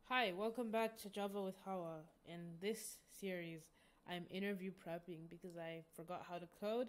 Hi, welcome back to Java with Hawa. In this series, I'm interview prepping because I forgot how to code.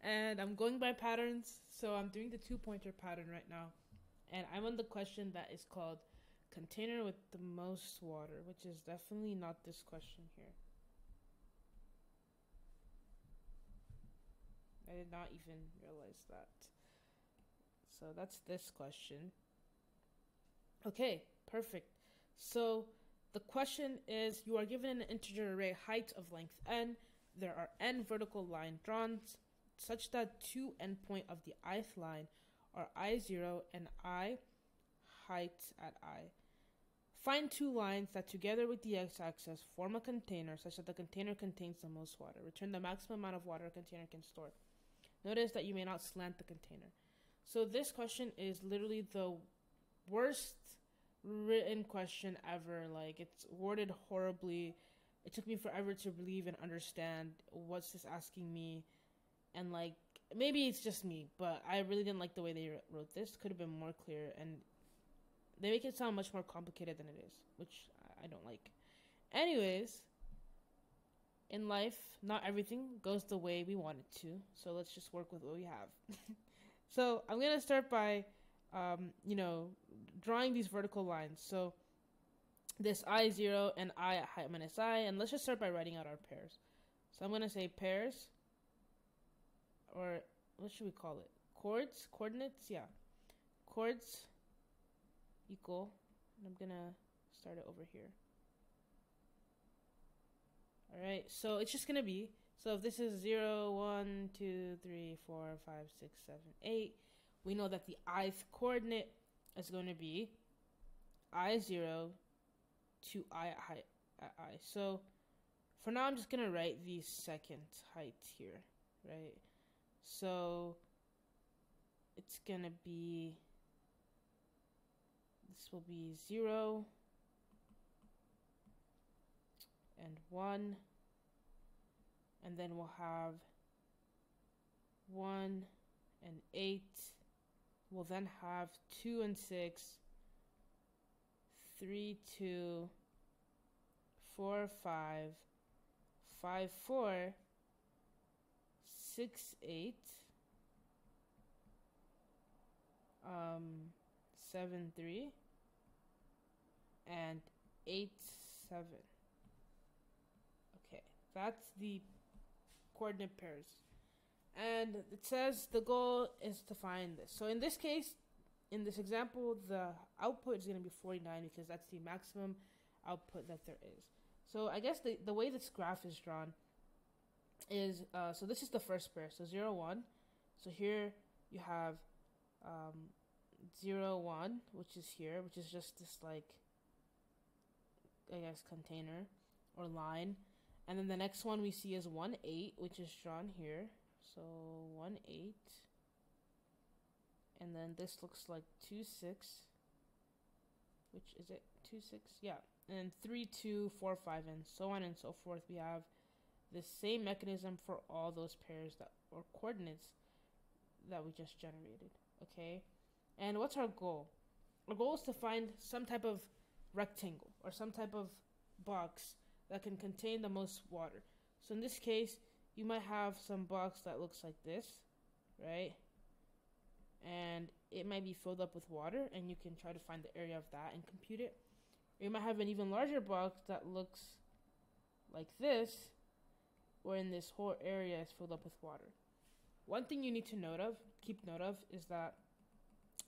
And I'm going by patterns, so I'm doing the two-pointer pattern right now. And I'm on the question that is called container with the most water, which is definitely not this question here. I did not even realize that. So that's this question. Okay, perfect. So the question is you are given an integer array height of length n. There are n vertical line drawn such that two endpoint of the ith line are I0 and I height at I. Find two lines that together with the x-axis form a container such that the container contains the most water. Return the maximum amount of water a container can store. Notice that you may not slant the container. So this question is literally the worst written question ever. Like, it's worded horribly. It took me forever to believe and understand what's this asking me. And like, maybe it's just me, but I really didn't like the way they wrote this. Could have been more clear, and they make it sound much more complicated than it is, which I don't like. Anyways, in life, not everything goes the way we want it to, so let's just work with what we have. So I'm gonna start by drawing these vertical lines. So this I0 and I at height minus I, and let's just start by writing out our pairs. So I'm going to say pairs, or what should we call it? Coordinates? Yeah. Chords equal, and I'm going to start it over here. Alright, so it's just going to be, so if this is 0, 1, 2, 3, 4, 5, 6, 7, 8, we know that the ith coordinate is going to be I0 to I at height at I. So for now, I'm just going to write the second height here, right? So it's going to be, this will be 0 and 1. And then we'll have 1 and 8. We'll then have 2 and 6. 3, 2, 4, 5, 5, 4, 6, 8, 7, 3, and 8, 7. Okay, that's the coordinate pairs. And it says the goal is to find this. So in this case, in this example, the output is going to be 49 because that's the maximum output that there is. So I guess the way this graph is drawn is, so this is the first pair, so 0, 1. So here you have 0, 1, which is here, which is just this, like, I guess, container or line. And then the next one we see is 1, 8, which is drawn here. So 1, 8. And then this looks like 2, 6. Which is it? 2, 6? Yeah. And 3, 2, 4, 5, and so on and so forth. We have the same mechanism for all those pairs that or coordinates that we just generated. Okay? And what's our goal? Our goal is to find some type of rectangle or some type of box that can contain the most water. So in this case, you might have some box that looks like this, right? And it might be filled up with water, and you can try to find the area of that and compute it. Or you might have an even larger box that looks like this, wherein this whole area is filled up with water. One thing you need to keep note of, is that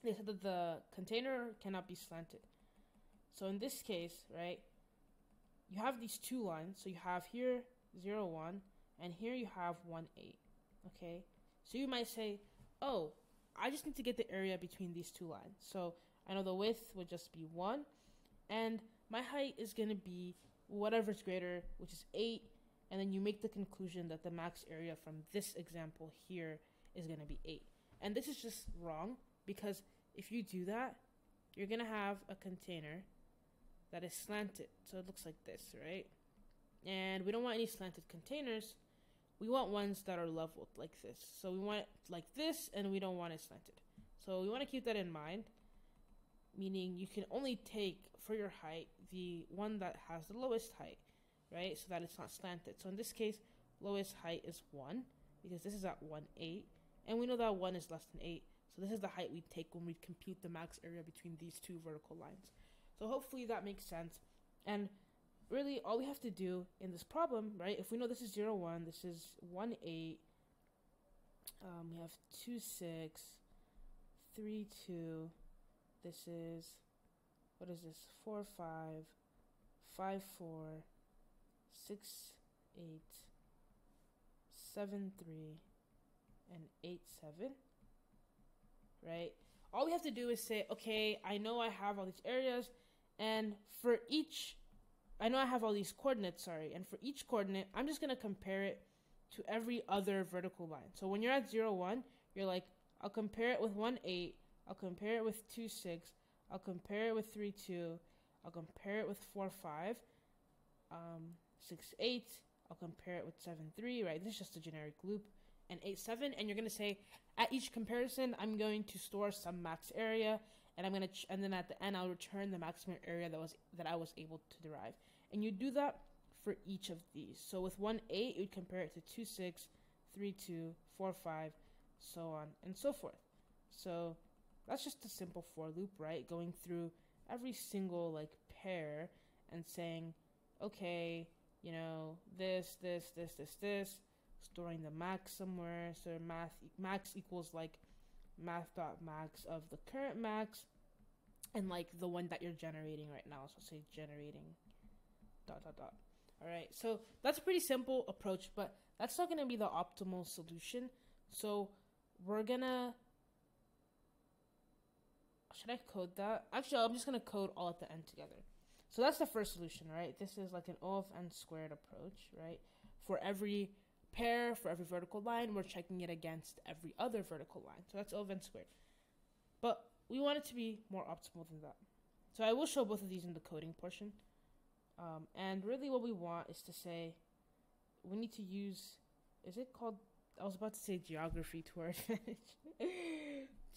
they said that the container cannot be slanted. So in this case, right, you have these two lines. So you have here 0, 1, and here you have 1, 8. Okay? So you might say, oh, I just need to get the area between these two lines. So I know the width would just be 1, and my height is going to be whatever's greater, which is 8, and then you make the conclusion that the max area from this example here is going to be 8. And this is just wrong, because if you do that, you're going to have a container that is slanted. So it looks like this, right? And we don't want any slanted containers. We want ones that are leveled like this. So we want it like this, and we don't want it slanted. So we want to keep that in mind. meaning you can only take for your height the one that has the lowest height, right? So that it's not slanted. So in this case, lowest height is 1 because this is at 1/8, and we know that 1 is less than 8. So this is the height we take when we compute the max area between these two vertical lines. So hopefully that makes sense. And really all we have to do in this problem, right, if we know this is 0, 1, this is 1/8, we have 2, 6, 3, 2, this is, what is this, 4, 5, 5, 4, 6, 8, 7, 3, and 8, 7, right? All we have to do is say, okay, I know I have all these areas, and for each, I know I have all these coordinates, and for each coordinate, I'm just going to compare it to every other vertical line. So when you're at 0, 1, you're like, I'll compare it with 1/8, I'll compare it with 2, 6, I'll compare it with 3, 2, I'll compare it with 4, 5, 6, 8, I'll compare it with 7, 3, right? This is just a generic loop, and 8, 7, and you're going to say, at each comparison, I'm going to store some max area, and I'm going to, and then at the end, I'll return the maximum area that I was able to derive. And you do that for each of these. So with 1/8, you'd compare it to 2, 6, 3, 2, 4, 5, so on and so forth. So that's just a simple for loop, right? Going through every single like pair and saying, okay, you know, this, storing the max somewhere. So max equals like math.max of the current max and like the one that you're generating right now. So say generating ... All right, so that's a pretty simple approach, but that's not going to be the optimal solution. So we're gonna, should I code that? Actually, I'm just going to code all at the end together. So that's the first solution, right? This is like an O of n squared approach, right? For every pair, for every vertical line, we're checking it against every other vertical line. So that's O of n squared. But we want it to be more optimal than that. So I will show both of these in the coding portion. And really what we want is to say, we need to use, is it called, I was about to say geography to our advantage.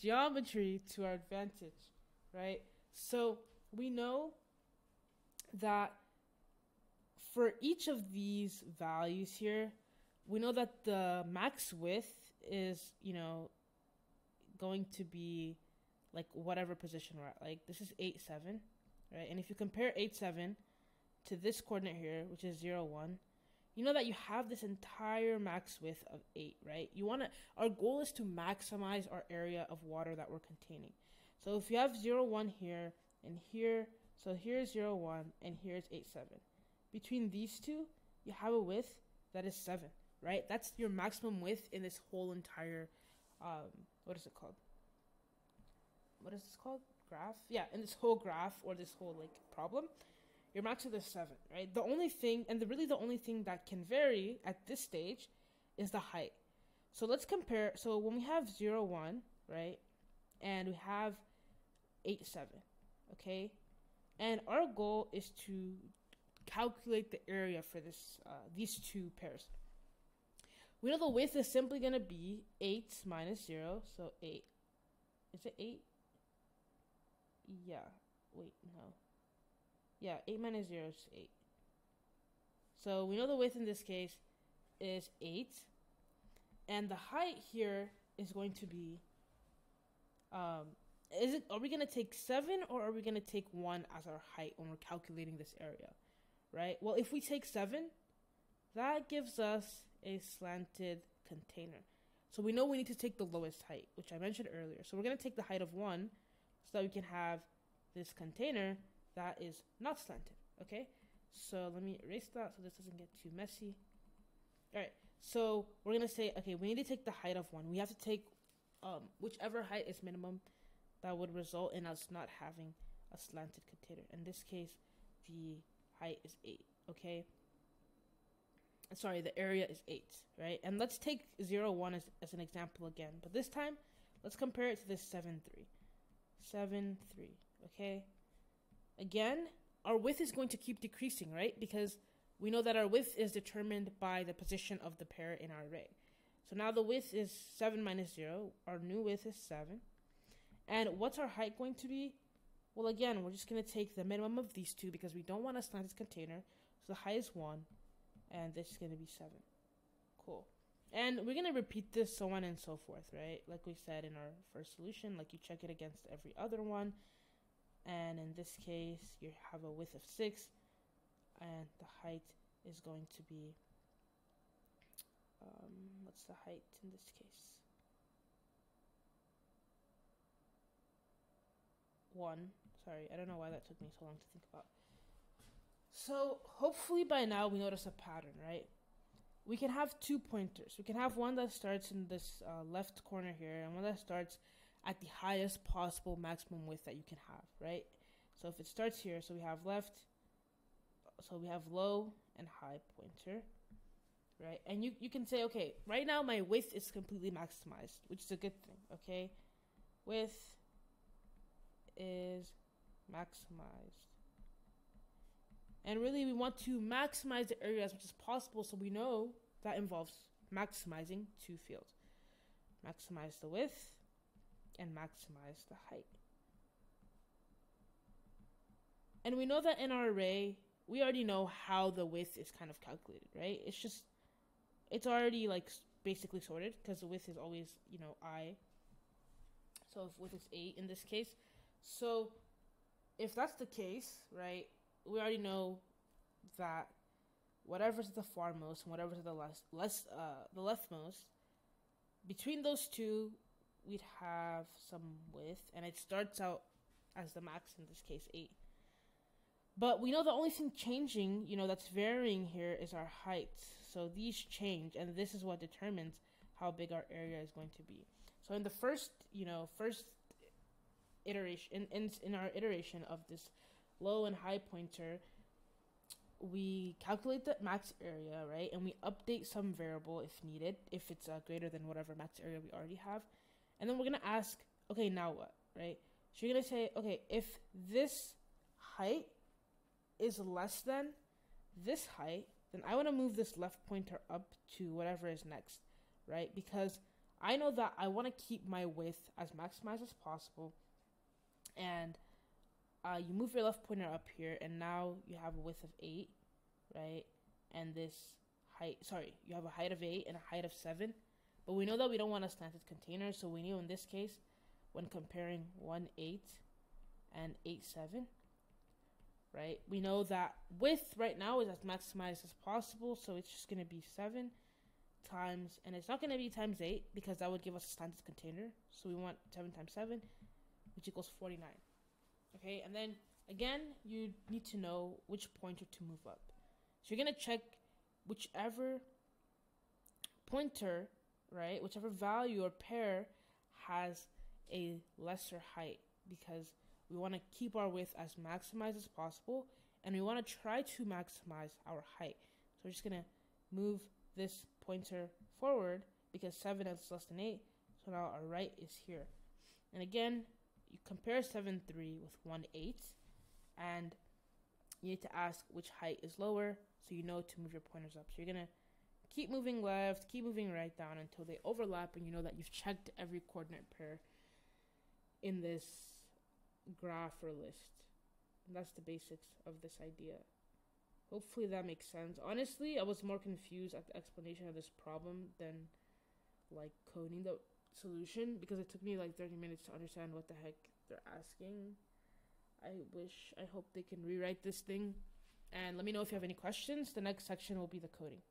Geometry to our advantage, right? So we know that for each of these values here, we know that the max width is, you know, going to be like whatever position we're at. Like this is 8, 7, right? And if you compare 8, 7 to this coordinate here, which is 0, 1, you know that you have this entire max width of 8, right? You want to, our goal is to maximize our area of water that we're containing. So if you have 0, 1 here and here, so here's 0, 1 and here's 8, 7. Between these two, you have a width that is 7, right? That's your maximum width in this whole entire, what is it called? What is this called? Graph? Yeah, in this whole graph or this whole like problem, your max width is 7, right? The only thing, and really the only thing that can vary at this stage is the height. So let's compare. So when we have 0, 1, right, and we have 8, 7, okay, and our goal is to calculate the area for this these two pairs. We know the width is simply going to be 8 minus 0, so 8. Is it 8? Yeah. Wait, no. Yeah, 8 minus 0 is 8. So we know the width in this case is 8. And the height here is going to be, are we going to take 7 or are we going to take 1 as our height when we're calculating this area, right? Well, if we take 7, that gives us a slanted container. So we know we need to take the lowest height, which I mentioned earlier. So we're going to take the height of 1 so that we can have this container that is not slanted, okay? So let me erase that so this doesn't get too messy. All right, so we're going to say, okay, we need to take the height of 1. We have to take whichever height is minimum that would result in us not having a slanted container. In this case, the height is 8, okay? Sorry, the area is 8, right? And let's take 0, 1 as an example again. But this time, let's compare it to this 7, 3. 7, 3, okay? Again, our width is going to keep decreasing, right? Because we know that our width is determined by the position of the pair in our array. So now the width is 7 minus 0. Our new width is 7. And what's our height going to be? Well, again, we're just going to take the minimum of these two because we don't want a slanted container. So the height is 1, and this is going to be 7. Cool. And we're going to repeat this so on and so forth, right? Like we said in our first solution, like you check it against every other one. And in this case, you have a width of 6, and the height is going to be, what's the height in this case? 1. Sorry, I don't know why that took me so long to think about. So hopefully by now we notice a pattern, right? We can have 2 pointers. We can have one that starts in this left corner here and one that starts at the highest possible maximum width that you can have, right? So if it starts here, so we have left, so we have low and high pointer, right? And you can say, okay, right now my width is completely maximized, which is a good thing, okay? Width is maximized. And really we want to maximize the area as much as possible, so we know that involves maximizing 2 fields. Maximize the width and maximize the height. And we know that in our array, we already know how the width is kind of calculated, right? It's already like basically sorted because the width is always, I. So if width is 8 in this case. So if that's the case, right, we already know that whatever's the farmost and whatever's the leftmost, between those two, we'd have some width, and it starts out as the max, in this case, 8. But we know the only thing changing, that's varying here is our height. So these change, and this is what determines how big our area is going to be. So in the first iteration, in our iteration of this low and high pointer, we calculate the max area, right? And we update some variable if needed, if it's greater than whatever max area we already have. And then we're going to ask, okay, now what, right? So you're going to say, okay, if this height is less than this height, then I want to move this left pointer up to whatever is next, right? Because I know that I want to keep my width as maximized as possible. And you move your left pointer up here, and now you have a width of 8, right? And this height, you have a height of 8 and a height of 7. But we know that we don't want a slanted container, so we know in this case, when comparing 1, 8 and 8, 7, right? We know that width right now is as maximized as possible, so it's just going to be 7 times, and it's not going to be times 8, because that would give us a slanted container. So we want 7 times 7, which equals 49. Okay, and then again, you need to know which pointer to move up. So you're going to check whichever pointer, right, whichever value or pair has a lesser height, because we want to keep our width as maximized as possible, and we want to try to maximize our height. So we're just going to move this pointer forward, because 7 is less than 8, so now our right is here. And again, you compare 7, 3 with 1, 8, and you need to ask which height is lower, so you know to move your pointers up. So you're going to keep moving left, keep moving right down until they overlap, and you know that you've checked every coordinate pair in this graph or list. And that's the basics of this idea. Hopefully that makes sense. Honestly, I was more confused at the explanation of this problem than like coding the solution, because it took me like 30 minutes to understand what the heck they're asking. I hope they can rewrite this thing. And let me know if you have any questions. The next section will be the coding.